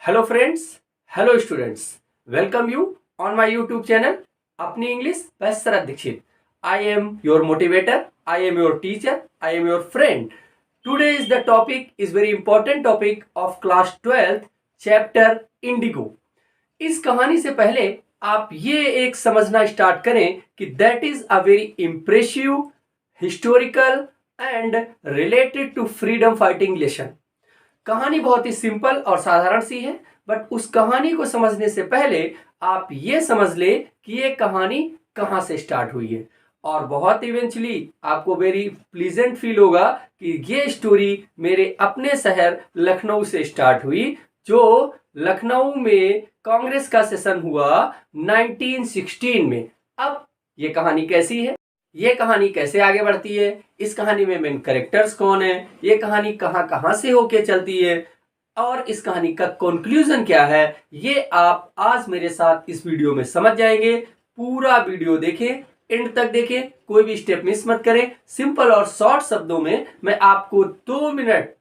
Hello friends, hello students. Welcome you on my YouTube channel Apni English by Sarath Dikshit. I am your motivator, I am your teacher, I am your friend. Today's the topic is very important topic of class 12th chapter Indigo. इस कहानी से पहले आप ये एक समझना start करें कि that is a very impressive historical and related to freedom fighting lesson. कहानी बहुत ही सिंपल और साधारण सी है, बट उस कहानी को समझने से पहले आप ये समझ ले कि ये कहानी कहाँ से स्टार्ट हुई है, और बहुत इवेंचुअली आपको वेरी प्लीजेंट फील होगा कि ये स्टोरी मेरे अपने शहर लखनऊ से स्टार्ट हुई, जो लखनऊ में कांग्रेस का सेशन हुआ 1916 में। अब ये कहानी कैसी है, ये कहानी कैसे आगे बढ़ती है, इस कहानी में मेन कैरेक्टर्स कौन है, ये कहानी कहां से होके चलती है और इस कहानी का कंक्लूजन क्या है, ये आप आज मेरे साथ इस वीडियो में समझ जाएंगे। पूरा वीडियो देखें, एंड तक देखें, कोई भी स्टेप मिस मत करें। सिंपल और शॉर्ट शब्दों में मैं आपको 2 मिनट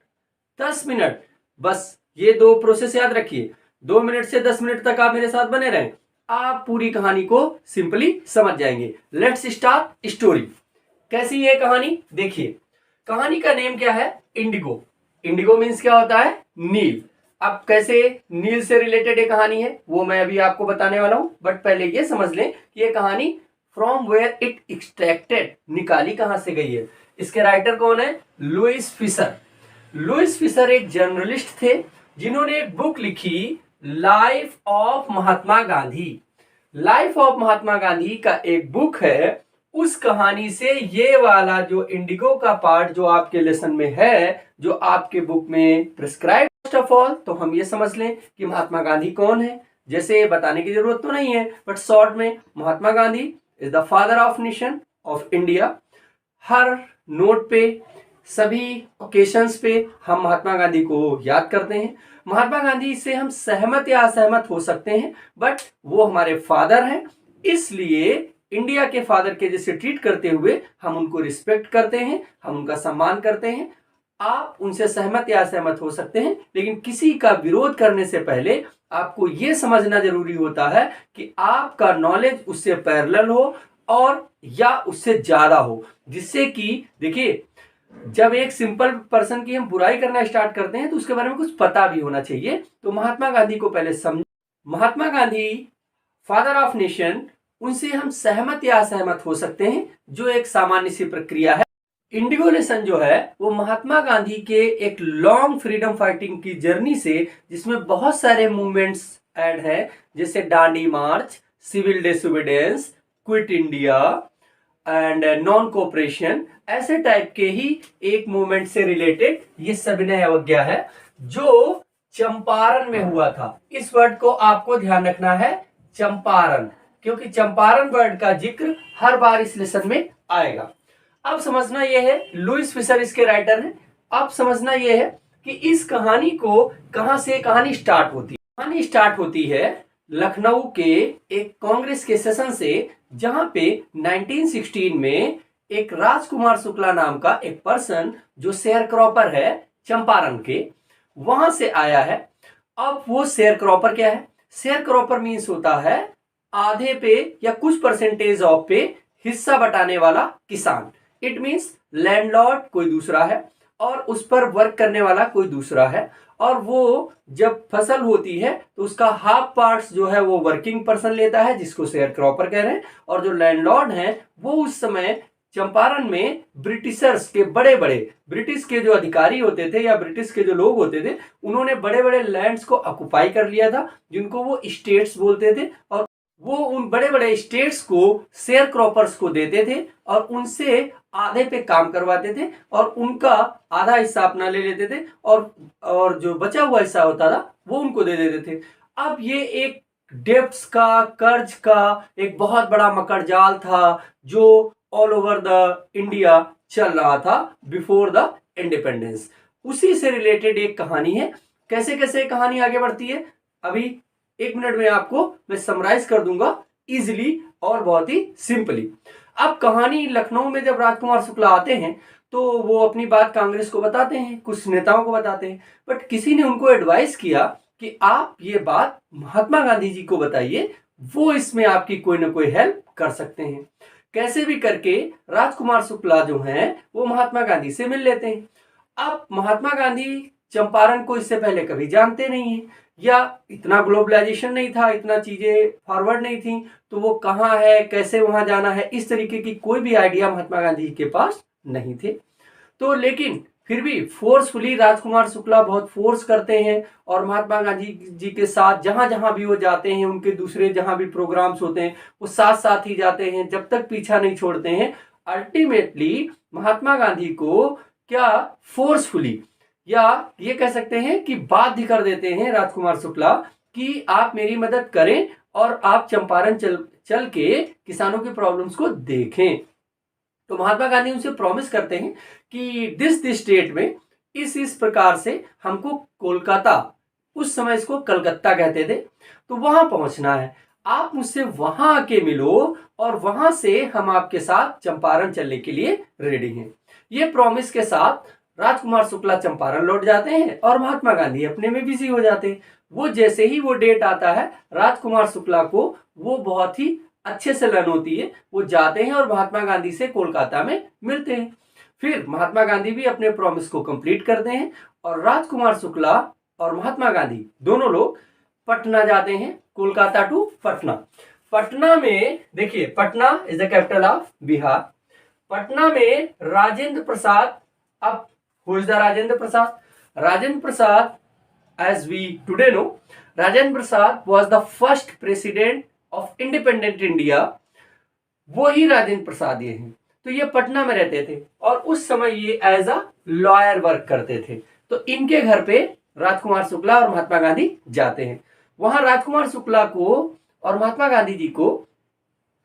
10 मिनट, बस ये 2 प्रोसेस याद रखिए, 2 मिनट से 10 मिनट तक आप मेरे साथ बने रहें, आप पूरी कहानी को सिंपली समझ जाएंगे। Let's start story. कैसी है कहानी, देखिए। कहानी का नेम क्या है, इंडिगो। इंडिगो मीन्स क्या होता है, नील। अब कैसे नील से रिलेटेड ये कहानी है वो मैं अभी आपको बताने वाला हूं, बट पहले ये समझ लें कि ये कहानी फ्रॉम वेयर इट एक्सट्रैक्टेड, निकाली कहां से गई है। इसके राइटर कौन है, लुइस फिशर। लुइस फिशर एक जर्नलिस्ट थे जिन्होंने एक बुक लिखी, life of Mahatma Gandhi. Life of Mahatma Gandhi का एक बुक है, उस कहानी से ये वाला जो इंडिगो का पार्ट जो आपके लेसन में है, जो आपके बुक में प्रिस्क्राइब। फर्स्ट ऑफ ऑल तो हम ये समझ लें कि महात्मा गांधी कौन है। जैसे बताने की जरूरत तो नहीं है, बट शॉर्ट में Mahatma Gandhi is the father of nation of India. हर नोट पे, सभी ओकेशंस पे हम महात्मा गांधी को याद करते हैं। महात्मा गांधी से हम सहमत या असहमत हो सकते हैं, बट वो हमारे फादर हैं, इसलिए इंडिया के फादर के जैसे ट्रीट करते हुए हम उनको रिस्पेक्ट करते हैं, हम उनका सम्मान करते हैं। आप उनसे सहमत या असहमत हो सकते हैं, लेकिन किसी का विरोध करने से पहले आपको यह समझना जरूरी होता है कि आपका नॉलेज उससे पैरेलल हो और या उससे ज्यादा हो, जिससे कि देखिए, जब एक सिंपल पर्सन की हम बुराई करना स्टार्ट करते हैं तो उसके बारे में कुछ पता भी होना चाहिए। तो महात्मा गांधी को पहले समझ। Mahatma Gandhi father of nation, उनसे हम सहमत या असहमत हो सकते हैं, जो एक सामान्य सी प्रक्रिया है। इंडिगो लेसन जो है वो महात्मा गांधी के एक लॉन्ग फ्रीडम फाइटिंग की जर्नी से, जिसमें बहुत सारे मूवमेंट्स ऐड है, जैसे Dandi march, civil disobedience, quit India and non cooperation, ऐसे टाइप के ही एक मूवमेंट से रिलेटेड ये सविनय अवज्ञा है, जो चंपारण में हुआ था। इस वर्ड को आपको ध्यान रखना है, चंपारण, क्योंकि चंपारण वर्ड का जिक्र हर बार इस लेसन में आएगा। अब समझना यह है, लुइस फिशर इसके राइटर हैं। अब समझना यह है कि इस कहानी को कहां से कहानी स्टार्ट होती है। कहानी स्टार्ट होती है लखनऊ के एक कांग्रेस के सेशन से, जहां पे 1916 में एक राजकुमार शुक्ला नाम का एक पर्सन, जो शेयर क्रॉपर है चंपारण के, वहां से आया है। अब वो शेयर क्रॉपर क्या है, शेयर क्रॉपर मीन्स होता है आधे पे या कुछ परसेंटेज ऑफ पे हिस्सा बटाने वाला किसान। इट मीन्स लैंडलॉर्ड कोई दूसरा है और उस पर वर्क करने वाला कोई दूसरा है, और वो जब फसल होती है तो उसका हाफ पार्ट्स जो है वो वर्किंग पर्सन लेता है, जिसको शेयर क्रॉपर कह रहे हैं, और जो लैंडलॉर्ड हैं वो उस समय चंपारण में ब्रिटिशर्स के बड़े बड़े, ब्रिटिश के जो अधिकारी होते थे या ब्रिटिश के जो लोग होते थे, उन्होंने बड़े बड़े लैंड्स को ऑक्युपाई कर लिया था, जिनको वो स्टेट्स बोलते थे, और वो उन बड़े बड़े स्टेट्स को शेयर क्रॉपर्स को देते थे और उनसे आधे पे काम करवाते थे, और उनका आधा हिस्सा अपना ले लेते थे, और जो बचा हुआ हिस्सा होता था वो उनको दे देते थे। अब ये एक डेब्ट्स का, कर्ज का एक बहुत बड़ा मकड़जाल था, जो ऑल ओवर द इंडिया चल रहा था बिफोर द इंडिपेंडेंस। उसी से रिलेटेड एक कहानी है। कैसे कैसे कहानी आगे बढ़ती है, अभी 1 मिनट में आपको मैं समराइज कर दूंगा इजिली और बहुत ही सिंपली। अब कहानी लखनऊ में जब राजकुमार शुक्ला आते हैं तो वो अपनी बात कांग्रेस को बताते हैं, कुछ नेताओं को बताते हैं, बट किसी ने उनको एडवाइस किया कि आप ये बात महात्मा गांधी जी को बताइए, वो इसमें आपकी कोई ना कोई हेल्प कर सकते हैं। कैसे भी करके राजकुमार शुक्ला जो हैं वो महात्मा गांधी से मिल लेते हैं। अब महात्मा गांधी चंपारण को इससे पहले कभी जानते नहीं है, या इतना ग्लोबलाइजेशन नहीं था, इतना चीजें फॉरवर्ड नहीं थी, तो वो कहाँ है, कैसे वहां जाना है, इस तरीके की कोई भी आइडिया महात्मा गांधी के पास नहीं थे। तो लेकिन फिर भी फोर्सफुली राजकुमार शुक्ला बहुत फोर्स करते हैं और महात्मा गांधी जी के साथ जहां जहां भी वो जाते हैं, उनके दूसरे जहां भी प्रोग्राम्स होते हैं वो साथ साथ ही जाते हैं, जब तक पीछा नहीं छोड़ते हैं। अल्टीमेटली महात्मा गांधी को क्या फोर्सफुली, या ये कह सकते हैं कि बाध्य कर देते हैं राजकुमार शुक्ला कि आप मेरी मदद करें और आप चंपारण चल के किसानों की प्रॉब्लम्स को देखें। तो महात्मा गांधी उनसे प्रॉमिस करते हैं कि दिस स्टेट में इस प्रकार से हमको कोलकाता, उस समय इसको कलकत्ता कहते थे, तो वहां पहुंचना है, आप मुझसे वहां आके मिलो और वहां से हम आपके साथ चंपारण चलने के लिए रेडी हैं। ये प्रॉमिस के साथ राजकुमार शुक्ला चंपारण लौट जाते हैं और महात्मा गांधी अपने में बिजी हो जाते हैं। वो जैसे ही वो डेट आता है, राजकुमार शुक्ला को वो बहुत ही अच्छे से लन होती है, वो जाते हैं और महात्मा गांधी से कोलकाता में मिलते हैं। फिर महात्मा गांधी भी अपने प्रॉमिस को कंप्लीट करते हैं और राजकुमार शुक्ला और महात्मा गांधी दोनों लोग पटना जाते हैं, कोलकाता टू पटना। पटना में देखिए, Patna is the capital of Bihar. Patna में राजेंद्र प्रसाद, अब who is the Rajendra Prasad? Rajendra Prasad, as we today know, Rajendra Prasad was the first president of independent India। वो ही राजेंद्र प्रसाद ये हैं। तो ये पटना में रहते थे और उस समय ये एज अ लॉयर वर्क करते थे। तो इनके घर पे राजकुमार शुक्ला और महात्मा गांधी जाते हैं। वहां राजकुमार शुक्ला को और महात्मा गांधी जी को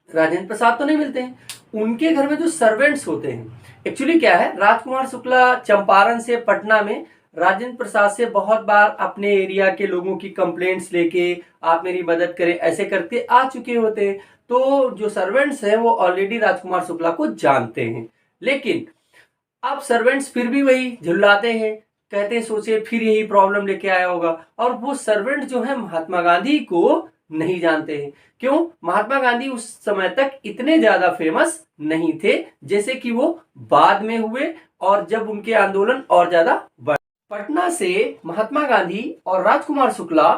राजेंद्र प्रसाद तो नहीं मिलते हैं, उनके घर में जो सर्वेंट्स होते हैं। एक्चुअली क्या है, राजकुमार शुक्ला चंपारण से पटना में राजेंद्र प्रसाद से बहुत बार अपने एरिया के लोगों की कंप्लेंट्स लेके आप मेरी मदद करें ऐसे करके आ चुके होते हैं। तो जो सर्वेंट्स हैं वो ऑलरेडी राजकुमार शुक्ला को जानते हैं, लेकिन अब सर्वेंट्स फिर भी वही झुल्लाते हैं, कहते हैं सोचे फिर यही प्रॉब्लम लेके आया होगा। और वो सर्वेंट जो है महात्मा गांधी को नहीं जानते हैं। क्यों? महात्मा गांधी उस समय तक इतने ज्यादा फेमस नहीं थे जैसे कि वो बाद में हुए और जब उनके आंदोलन और ज्यादा बढ़े। पटना से महात्मा गांधी और राजकुमार शुक्ला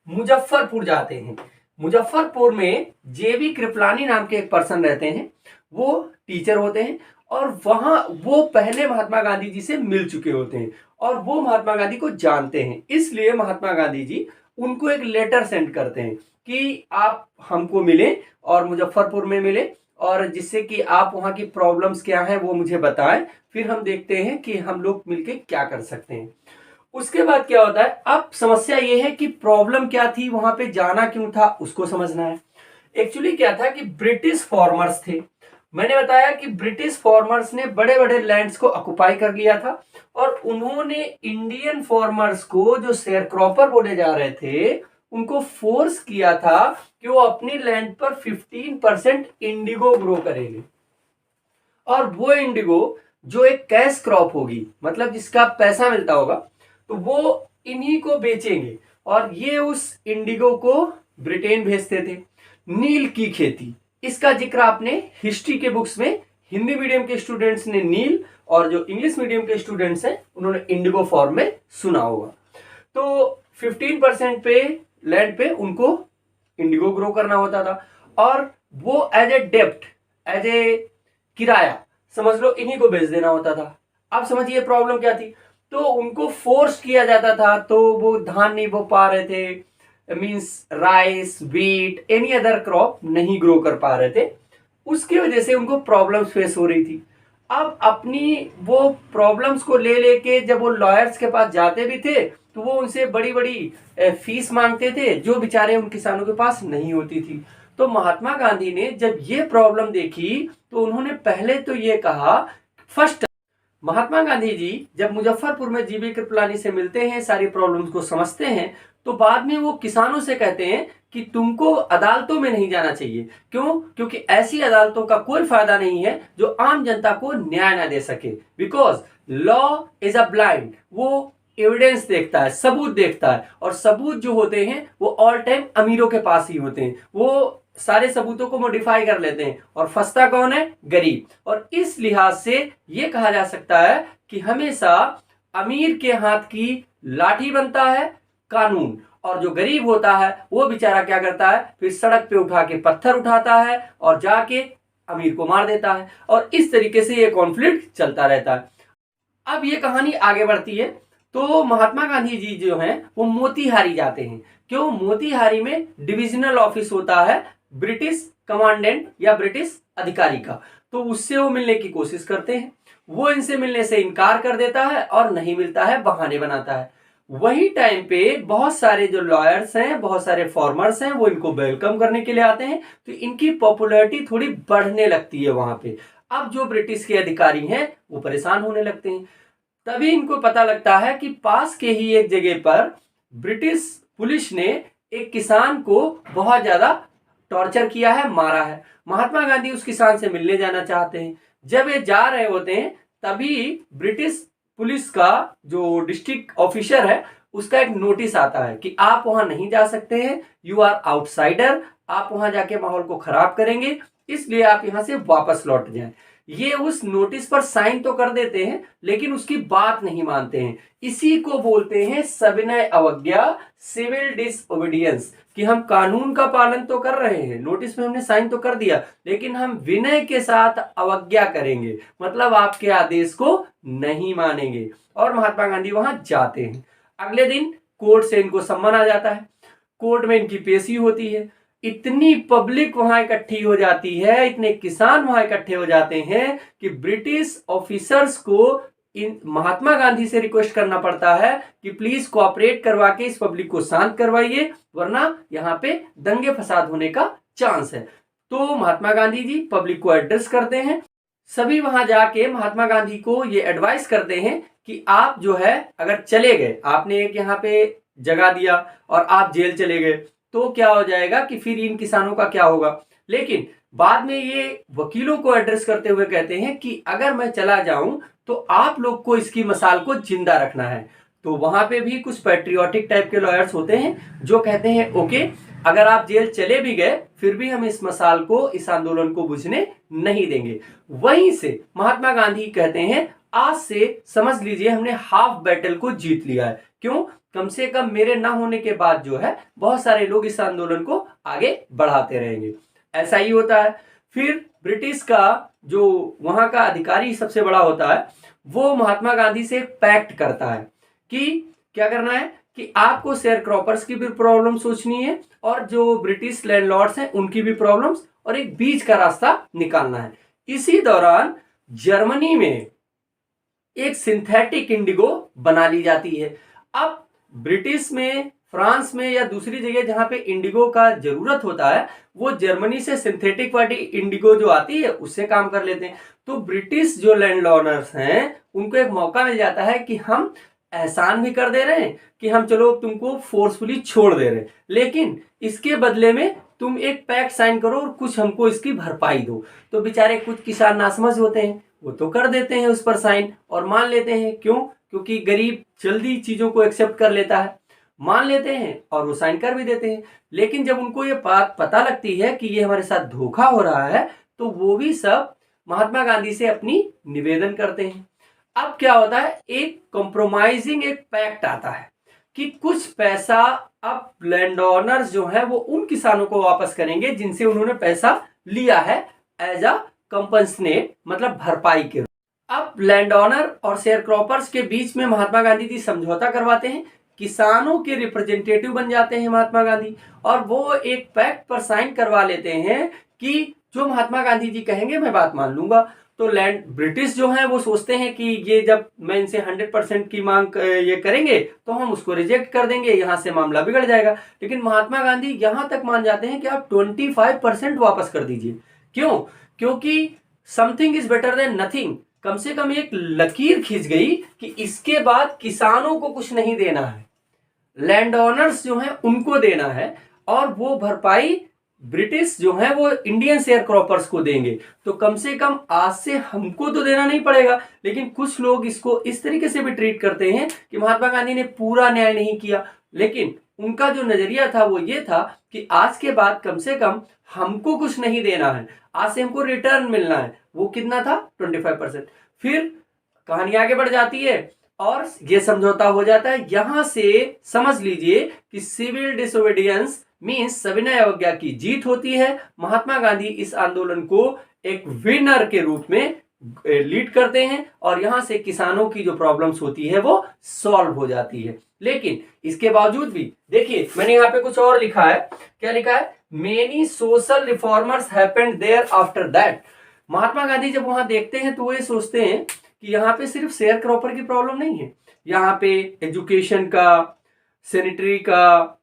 मुजफ्फरपुर जाते हैं। मुजफ्फरपुर में जेबी कृपलानी नाम के एक पर्सन रहते हैं, वो टीचर होते हैं और वहां वो पहले महात्मा गांधी जी से मिल चुके होते हैं और वो महात्मा गांधी को जानते हैं। इसलिए महात्मा गांधी जी उनको एक लेटर सेंड करते हैं कि आप हमको मिले और मुजफ्फरपुर में मिले और जिससे कि आप वहां की प्रॉब्लम्स क्या हैं वो मुझे बताएं, फिर हम देखते हैं कि हम लोग मिलके क्या कर सकते हैं। उसके बाद क्या होता है, अब समस्या ये है कि प्रॉब्लम क्या थी, वहां पे जाना क्यों था, उसको समझना है। एक्चुअली क्या था कि ब्रिटिश फार्मर्स थे। मैंने बताया कि ब्रिटिश फार्मर्स ने बड़े बड़े लैंड्स को ऑक्युपाई कर लिया था और उन्होंने इंडियन फार्मर्स को, जो शेयर क्रॉपर बोले जा रहे थे, उनको फोर्स किया था कि वो अपनी लैंड पर 15% इंडिगो ग्रो करेंगे और वो इंडिगो जो एक कैश क्रॉप होगी, मतलब जिसका पैसा मिलता होगा, तो वो इन्हीं को बेचेंगे। और ये उस इंडिगो को ब्रिटेन भेजते थे। नील की खेती, इसका जिक्र आपने हिस्ट्री के बुक्स में, हिंदी मीडियम के स्टूडेंट्स ने नील और जो इंग्लिश मीडियम के स्टूडेंट्स हैं उन्होंने इंडिगो फॉर्म में सुना होगा। तो 15% पे लैंड पे उनको इंडिगो ग्रो करना होता था और वो as a dept, as a किराया समझ लो, इन्हीं को बेच देना होता था। अब समझिए प्रॉब्लम क्या थी, तो उनको फोर्स किया जाता था, तो वो धान नहीं बो पा रहे थे, means rice, wheat, any other crop नहीं ग्रो कर पा रहे थे। उसकी वजह से उनको प्रॉब्लम्स फेस हो रही थी। अब अपनी वो प्रॉब्लम्स को ले लेके जब वो लॉयर्स के पास जाते भी थे तो वो उनसे बड़ी बड़ी फीस मांगते थे, जो बेचारे उन किसानों के पास नहीं होती थी। तो महात्मा गांधी ने जब ये प्रॉब्लम देखी तो उन्होंने पहले तो ये कहा, फर्स्ट महात्मा गांधी जी जब मुजफ्फरपुर में जीबी कृपलानी से मिलते हैं, सारी प्रॉब्लम्स को समझते हैं, तो बाद में वो किसानों से कहते हैं कि तुमको अदालतों में नहीं जाना चाहिए। क्यों? क्योंकि ऐसी अदालतों का कोई फायदा नहीं है जो आम जनता को न्याय ना दे सके, because law is a blind, वो एविडेंस देखता है, सबूत देखता है, और सबूत जो होते हैं वो ऑल टाइम अमीरों के पास ही होते हैं। वो सारे सबूतों को मॉडिफाई कर लेते हैं, और फंसता कौन है? गरीब। और इस लिहाज से ये कहा जा सकता है कि हमेशा अमीर के हाथ की लाठी बनता है कानून, और जो गरीब होता है वो बेचारा क्या करता है? फिर सड़क पे उठा के पत्थर उठाता है और जाके अमीर को मार देता है, और इस तरीके से ये कॉन्फ्लिक्ट चलता रहता है। अब ये कहानी आगे बढ़ती है, तो महात्मा गांधी जी जो हैं वो मोतीहारी जाते हैं। क्यों? मोतीहारी में डिविजनल ऑफिस होता है ब्रिटिश कमांडेंट या ब्रिटिश अधिकारी का, तो उससे वो मिलने की कोशिश करते हैं। वो इनसे मिलने से इनकार कर देता है और नहीं मिलता है, बहाने बनाता है। वही टाइम पे बहुत सारे जो लॉयर्स हैं, बहुत सारे फार्मर्स हैं, वो इनको वेलकम करने के लिए आते हैं, तो इनकी पॉपुलैरिटी थोड़ी बढ़ने लगती है वहां पे। अब जो ब्रिटिश के अधिकारी हैं वो परेशान होने लगते हैं। तभी इनको पता लगता है कि पास के ही एक जगह पर ब्रिटिश पुलिस ने एक किसान को बहुत ज्यादा टॉर्चर किया है, मारा है। महात्मा गांधी उस किसान से मिलने जाना चाहते हैं। जब ये जा रहे होते हैं तभी ब्रिटिश पुलिस का जो डिस्ट्रिक्ट ऑफिसर है उसका एक नोटिस आता है कि आप वहां नहीं जा सकते हैं, यू आर आउटसाइडर, आप वहां जाके माहौल को खराब करेंगे, इसलिए आप यहां से वापस लौट जाएं। ये उस नोटिस पर साइन तो कर देते हैं लेकिन उसकी बात नहीं मानते हैं। इसी को बोलते हैं सविनय अवज्ञा, सिविल डिसओबीडियंस, कि हम कानून का पालन तो कर रहे हैं, नोटिस में हमने साइन तो कर दिया, लेकिन हम विनय के साथ अवज्ञा करेंगे, मतलब आपके आदेश को नहीं मानेंगे। और महात्मा गांधी वहां जाते हैं। अगले दिन कोर्ट से इनको सम्मन आ जाता है, कोर्ट में इनकी पेशी होती है। इतनी पब्लिक वहां इकट्ठी हो जाती है, इतने किसान वहां इकट्ठे हो जाते हैं कि ब्रिटिश ऑफिसर्स को इन महात्मा गांधी से रिक्वेस्ट करना पड़ता है कि प्लीज कोऑपरेट करवा के इस पब्लिक को शांत करवाइए, वरना यहाँ पे दंगे फसाद होने का चांस है। तो महात्मा गांधी जी पब्लिक को एड्रेस करते हैं। सभी वहां जाके महात्मा गांधी को ये एडवाइस करते हैं कि आप जो है अगर चले गए, आपने एक यहाँ पे जगह दिया और आप जेल चले गए, तो क्या हो जाएगा कि फिर इन किसानों का क्या होगा। लेकिन बाद में ये वकीलों को एड्रेस करते हुए कहते हैं कि अगर मैं चला जाऊं तो आप लोग को इसकी मसाल को जिंदा रखना है। तो वहां पे भी कुछ पैट्रियोटिक टाइप के लॉयर्स होते हैं जो कहते हैं ओके, अगर आप जेल चले भी गए फिर भी हम इस मसाल को, इस आंदोलन को बुझने नहीं देंगे। वहीं से महात्मा गांधी कहते हैं आज से समझ लीजिए हमने हाफ बैटल को जीत लिया है। क्यों? कम से कम मेरे ना होने के बाद जो है बहुत सारे लोग इस आंदोलन को आगे बढ़ाते रहेंगे। ऐसा ही होता है। फिर ब्रिटिश का जो वहां का अधिकारी सबसे बड़ा होता है वो महात्मा गांधी से एक पैक्ट करता है कि क्या करना है कि आपको शेयर क्रॉपर्स की भी प्रॉब्लम सोचनी है और जो ब्रिटिश लैंडलॉर्ड्स हैं उनकी भी प्रॉब्लम्स, और एक बीच का रास्ता निकालना है। इसी दौरान जर्मनी में एक सिंथेटिक इंडिगो बना ली जाती है। अब ब्रिटिश में, फ्रांस में या दूसरी जगह जहां पे इंडिगो का जरूरत होता है वो जर्मनी से सिंथेटिक वाली इंडिगो जो आती है उससे काम कर लेते हैं। तो ब्रिटिश जो लैंड ओनर्स हैं उनको एक मौका मिल जाता है कि हम एहसान भी कर दे रहे हैं कि हम चलो तुमको फोर्सफुली छोड़ दे रहे हैं, लेकिन इसके बदले में तुम एक पैक्ट साइन करो और कुछ हमको इसकी भरपाई दो। तो बेचारे कुछ किसान नासमझ होते हैं, वो तो कर देते हैं उस पर साइन और मान लेते हैं। क्यों? क्योंकि गरीब जल्दी चीजों को एक्सेप्ट कर लेता है, मान लेते हैं और वो साइन कर भी देते हैं। लेकिन जब उनको ये बात पता लगती है कि ये हमारे साथ धोखा हो रहा है तो वो भी सब महात्मा गांधी से अपनी निवेदन करते हैं। अब क्या होता है, एक कॉम्प्रोमाइजिंग एक पैक्ट आता है कि कुछ पैसा अब लैंड ओनर्स जो है वो उन किसानों को वापस करेंगे जिनसे उन्होंने पैसा लिया है एज अ कंपनसेट, मतलब भरपाई के। अब लैंड ओनर और शेयर क्रॉपर्स के बीच में महात्मा गांधी जी समझौता करवाते हैं, किसानों के रिप्रेजेंटेटिव बन जाते हैं महात्मा गांधी, और वो एक पैक्ट पर साइन करवा लेते हैं कि जो महात्मा गांधी जी कहेंगे मैं बात मान लूंगा। तो लैंड ब्रिटिश जो है वो सोचते हैं कि ये जब मैं इनसे 100% की मांग ये करेंगे तो हम उसको रिजेक्ट कर देंगे, यहां से मामला बिगड़ जाएगा। लेकिन महात्मा गांधी यहां तक मान जाते हैं कि आप 25% वापस कर दीजिए। क्यों? क्योंकि something is better than nothing. कम से कम एक लकीर खींच गई कि इसके बाद किसानों को कुछ नहीं देना है, लैंड ओनर्स जो हैं उनको देना है, और वो भरपाई ब्रिटिश जो है वो इंडियन शेयर क्रॉपर्स को देंगे, तो कम से कम आज से हमको तो देना नहीं पड़ेगा। लेकिन कुछ लोग इसको इस तरीके से भी ट्रीट करते हैं कि महात्मा गांधी ने पूरा न्याय नहीं किया, लेकिन उनका जो नजरिया था वो ये था कि आज के बाद कम से कम हमको कुछ नहीं देना है, आज से हमको रिटर्न मिलना है। वो कितना था? 25%। फिर कहानी आगे बढ़ जाती है और ये समझौता हो जाता है। यहां से समझ लीजिए कि सिविल डिसोबीडियंस मीन्स सविनय अवज्ञा की जीत होती है। महात्मा गांधी इस आंदोलन को एक विनर के रूप में लीड करते हैं और यहां से किसानों की जो प्रॉब्लम्स होती है वो सॉल्व हो जाती है। लेकिन इसके बावजूद भी देखिए, मैंने यहाँ पे कुछ और लिखा है। क्या लिखा है? Many social reformers happened there after that. Mahatma Gandhi जब वहां देखते हैं तो वो ये सोचते हैं कि यहाँ पे सिर्फ शेयर क्रॉपर की प्रॉब्लम नहीं है, यहाँ पे एजुकेशन का, सैनिटरी का,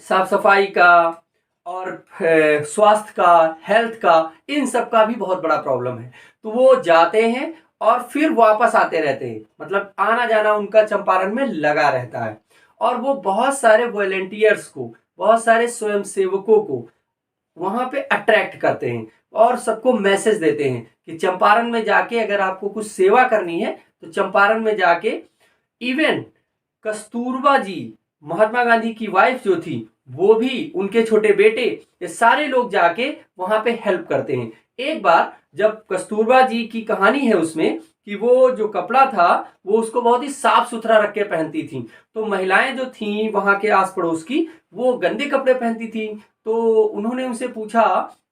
साफ सफाई का और स्वास्थ्य का, हेल्थ का, इन सब का भी बहुत बड़ा प्रॉब्लम है। तो वो जाते हैं और फिर वापस आते रहते हैं, मतलब आना जाना उनका चंपारण में लगा रहता है। और वो बहुत सारे वॉलंटियर्स को, बहुत सारे स्वयंसेवकों को वहां पे अट्रैक्ट करते हैं और सबको मैसेज देते हैं कि चंपारण में जाके अगर आपको कुछ सेवा करनी है तो चंपारण में जाके, इवन कस्तूरबा जी, महात्मा गांधी की वाइफ जो थी, वो भी, उनके छोटे बेटे, ये सारे लोग जाके वहां पे हेल्प करते हैं। एक बार जब कस्तूरबा जी की कहानी है उसमें कि वो जो कपड़ा था वो उसको बहुत ही साफ सुथरा रख के पहनती थी, तो महिलाएं जो थी वहां के आस पड़ोस की, वो गंदे कपड़े पहनती थी। तो उन्होंने उनसे पूछा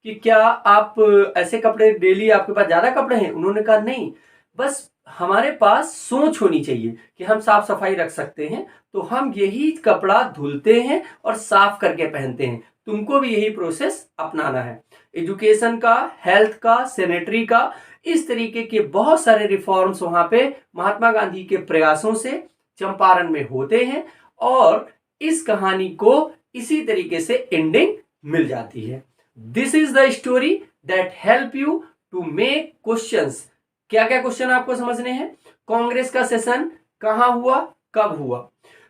कि क्या आप ऐसे कपड़े डेली, आपके पास ज्यादा कपड़े हैं? उन्होंने कहा नहीं, बस हमारे पास सोच होनी चाहिए कि हम साफ सफाई रख सकते हैं, तो हम यही कपड़ा धुलते हैं और साफ करके पहनते हैं। तुमको भी यही प्रोसेस अपनाना है। एजुकेशन का, हेल्थ का, सैनिटरी का, इस तरीके के बहुत सारे रिफॉर्म्स वहां पे महात्मा गांधी के प्रयासों से चंपारण में होते हैं और इस कहानी को इसी तरीके से एंडिंग मिल जाती है। This is the story that help you to make questions. क्या क्या क्वेश्चन आपको समझने हैं? कांग्रेस का सेशन कहां हुआ, कब हुआ,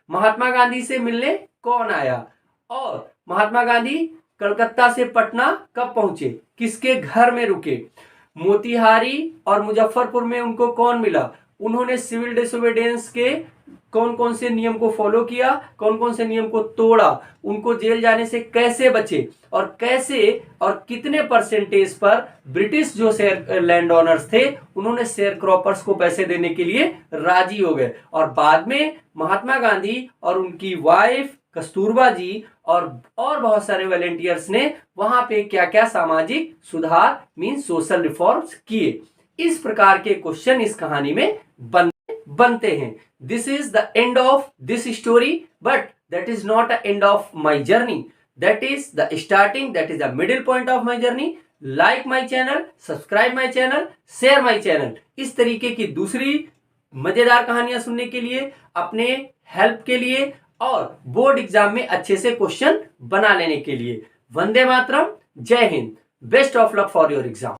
महात्मा गांधी से मिलने कौन आया, और महात्मा गांधी कलकत्ता से पटना कब पहुंचे, किसके घर में रुके, मोतिहारी और मुजफ्फरपुर में उनको कौन मिला, उन्होंने सिविल डिसोबीडियंस के कौन कौन से नियम को फॉलो किया, कौन कौन से नियम को तोड़ा, उनको जेल जाने से कैसे बचे, और कैसे और कितने परसेंटेज पर ब्रिटिश जो शेयर लैंड ओनर्स थे उन्होंने शेयर क्रॉपर्स को पैसे देने के लिए राजी हो गए। और बाद में महात्मा गांधी और उनकी वाइफ कस्तूरबा जी और बहुत सारे वॉलंटियर्स ने वहां पे क्या क्या सामाजिक सुधार मीन सोशल रिफॉर्म्स किए। इस प्रकार के क्वेश्चन इस कहानी में बनते हैं। This is the end of this story, but that is not the end of my journey, that is the starting, that is the middle point of my journey. Like my channel, subscribe my channel, share my channel. इस तरीके की दूसरी मजेदार कहानियां सुनने के लिए, अपने हेल्प के लिए और बोर्ड एग्जाम में अच्छे से क्वेश्चन बना लेने के लिए। वंदे मातरम, जय Hind, best of luck for your exam.